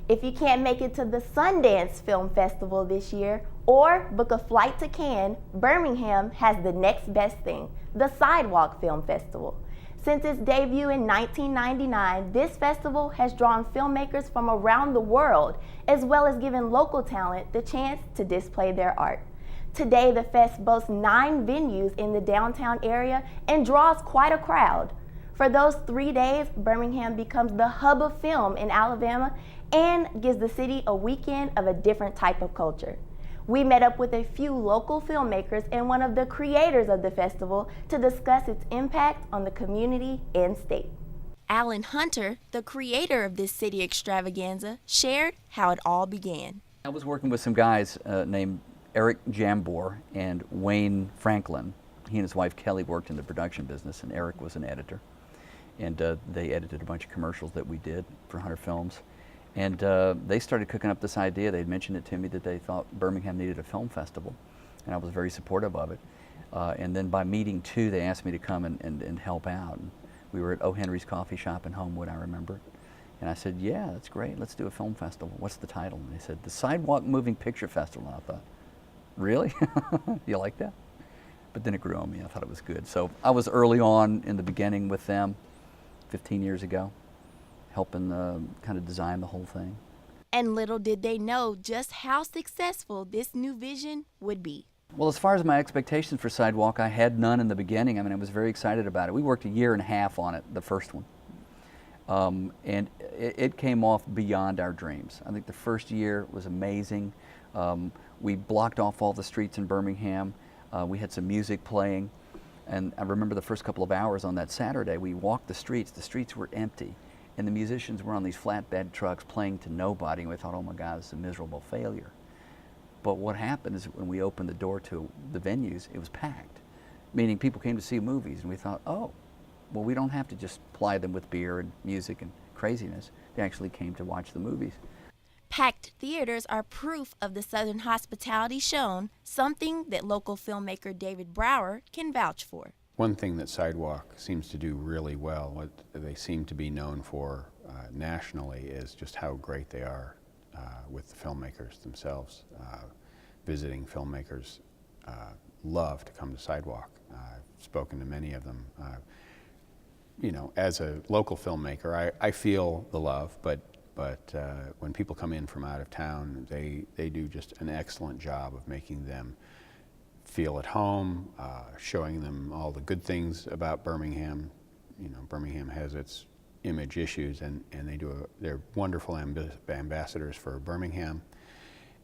If you can't make it to the Sundance Film Festival this year or book a flight to Cannes, Birmingham has the next best thing, the Sidewalk Film Festival. Since its debut in 1999, this festival has drawn filmmakers from around the world, as well as given local talent the chance to display their art. Today, the fest boasts 9 venues in the downtown area and draws quite a crowd. For those 3 days, Birmingham becomes the hub of film in Alabama and gives the city a weekend of a different type of culture. We met up with a few local filmmakers and one of the creators of the festival to discuss its impact on the community and state. Alan Hunter, the creator of this city extravaganza, shared how it all began. I was working with some guys named Eric Jambor and Wayne Franklin. He and his wife Kelly worked in the production business, and Eric was an editor. And they edited a bunch of commercials that we did for Hunter Films. And they started cooking up this idea. They'd mentioned it to me that they thought Birmingham needed a film festival, and I was very supportive of it. And then by meeting 2, they asked me to come and help out. And we were at O. Henry's Coffee Shop in Homewood, I remember. And I said, yeah, that's great, let's do a film festival. What's the title? And they said, the Sidewalk Moving Picture Festival. And I thought, really? You like that? But then it grew on me, I thought it was good. So I was early on in the beginning with them, 15 years ago, helping kind of design the whole thing. And little did they know just how successful this new vision would be. Well, as far as my expectations for Sidewalk, I had none in the beginning. I mean, I was very excited about it. We worked 1.5 years on it, the first one. And it came off beyond our dreams. I think the first year was amazing. We blocked off all the streets in Birmingham. We had some music playing. And I remember the first couple of hours on that Saturday, we walked the streets were empty. And the musicians were on these flatbed trucks playing to nobody, and we thought, oh my God, this is a miserable failure. But what happened is when we opened the door to the venues, it was packed, meaning people came to see movies, and we thought, oh, well, we don't have to just ply them with beer and music and craziness. They actually came to watch the movies. Packed theaters are proof of the Southern hospitality shown, something that local filmmaker David Brower can vouch for. One thing that Sidewalk seems to do really well, what they seem to be known for nationally, is just how great they are with the filmmakers themselves. Visiting filmmakers love to come to Sidewalk. I've spoken to many of them. You know, as a local filmmaker, I feel the love, but when people come in from out of town, they do just an excellent job of making them feel at home, showing them all the good things about Birmingham. You know, Birmingham has its image issues, and they're wonderful ambassadors for Birmingham.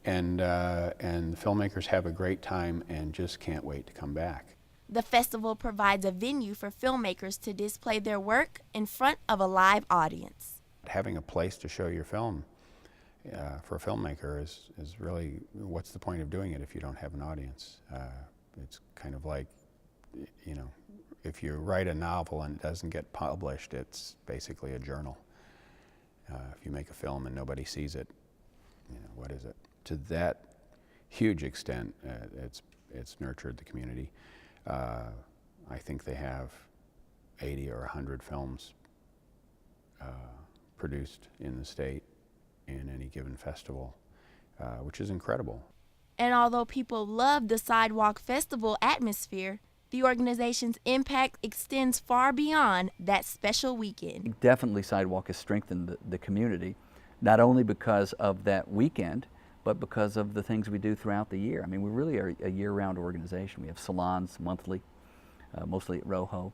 And the filmmakers have a great time and just can't wait to come back. The festival provides a venue for filmmakers to display their work in front of a live audience. Having a place to show your film for a filmmaker is really, what's the point of doing it if you don't have an audience? It's kind of like, you know, if you write a novel and it doesn't get published, it's basically a journal. If you make a film and nobody sees it, you know, what is it? To that huge extent, it's nurtured the community. I think they have 80 or 100 films produced in the state in any given festival, which is incredible. And although people love the Sidewalk Festival atmosphere, the organization's impact extends far beyond that special weekend. Definitely Sidewalk has strengthened the community, not only because of that weekend, but because of the things we do throughout the year. I mean, we really are a year-round organization. We have salons monthly, mostly at Rojo,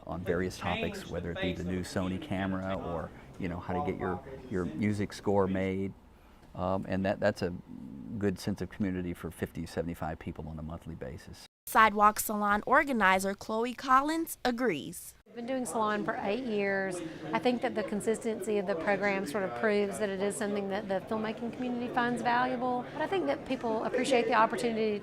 on various topics, whether it be the new Sony camera or, you know, how to get your music score made. And that's a good sense of community for 50, 75 people on a monthly basis. Sidewalk Salon organizer Chloe Collins agrees. We've been doing salon for 8 years. I think that the consistency of the program sort of proves that it is something that the filmmaking community finds valuable. But I think that people appreciate the opportunity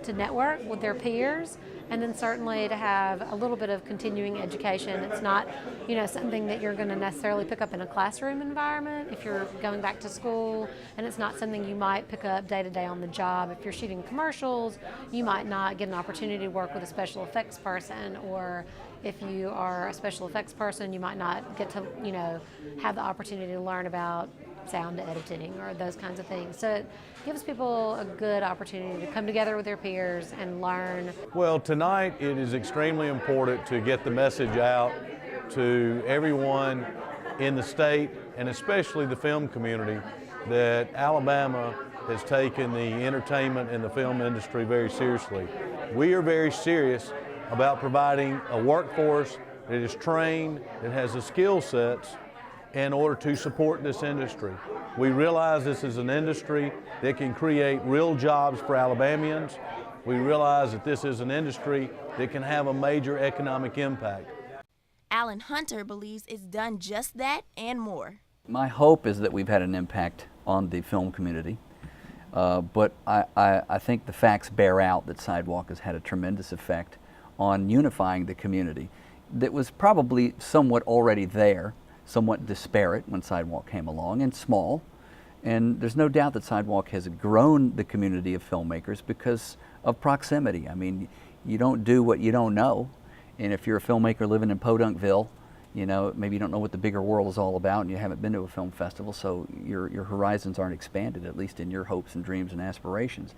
to network with their peers, and then certainly to have a little bit of continuing education. It's not, you know, something that you're going to necessarily pick up in a classroom environment if you're going back to school, and it's not something you might pick up day to day on the job. If you're shooting commercials, you might not get an opportunity to work with a special effects person, or if you are a special effects person, you might not get to, you know, have the opportunity to learn about sound editing or those kinds of things. So it gives people a good opportunity to come together with their peers and learn. Well, tonight it is extremely important to get the message out to everyone in the state and especially the film community that Alabama has taken the entertainment and the film industry very seriously. We are very serious about providing a workforce that is trained, that has the skill sets in order to support this industry. We realize this is an industry that can create real jobs for Alabamians. We realize that this is an industry that can have a major economic impact. Alan Hunter believes it's done just that and more. My hope is that we've had an impact on the film community, but I think the facts bear out that Sidewalk has had a tremendous effect on unifying the community that was probably somewhat already there, somewhat disparate when Sidewalk came along, and small. And there's no doubt that Sidewalk has grown the community of filmmakers because of proximity. I mean, you don't do what you don't know. And if you're a filmmaker living in Podunkville, you know, maybe you don't know what the bigger world is all about and you haven't been to a film festival, so your horizons aren't expanded, at least in your hopes and dreams and aspirations.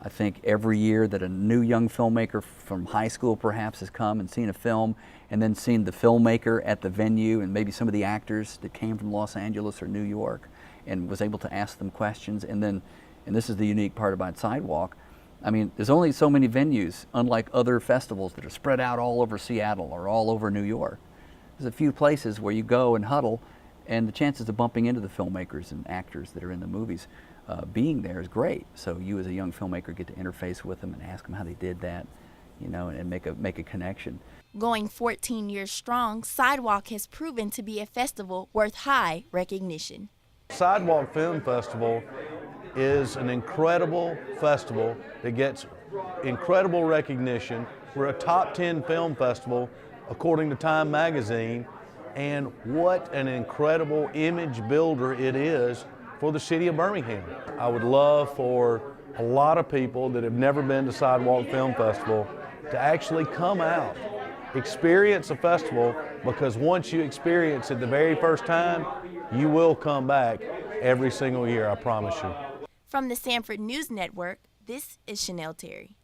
I think every year that a new young filmmaker from high school perhaps has come and seen a film and then seen the filmmaker at the venue and maybe some of the actors that came from Los Angeles or New York and was able to ask them questions. And then, and this is the unique part about Sidewalk, I mean, there's only so many venues, unlike other festivals that are spread out all over Seattle or all over New York. There's a few places where you go and huddle, and the chances of bumping into the filmmakers and actors that are in the movies being there is great. So you as a young filmmaker get to interface with them and ask them how they did that, you know, and make a connection. Going 14 years strong, Sidewalk has proven to be a festival worth high recognition. Sidewalk Film Festival is an incredible festival that gets incredible recognition. We're a top 10 film festival according to Time magazine, and what an incredible image builder it is for the city of Birmingham. I would love for a lot of people that have never been to Sidewalk Film Festival to actually come out, experience a festival, because once you experience it the very first time, you will come back every single year, I promise you. From the Samford News Network, this is Chenelle Terry.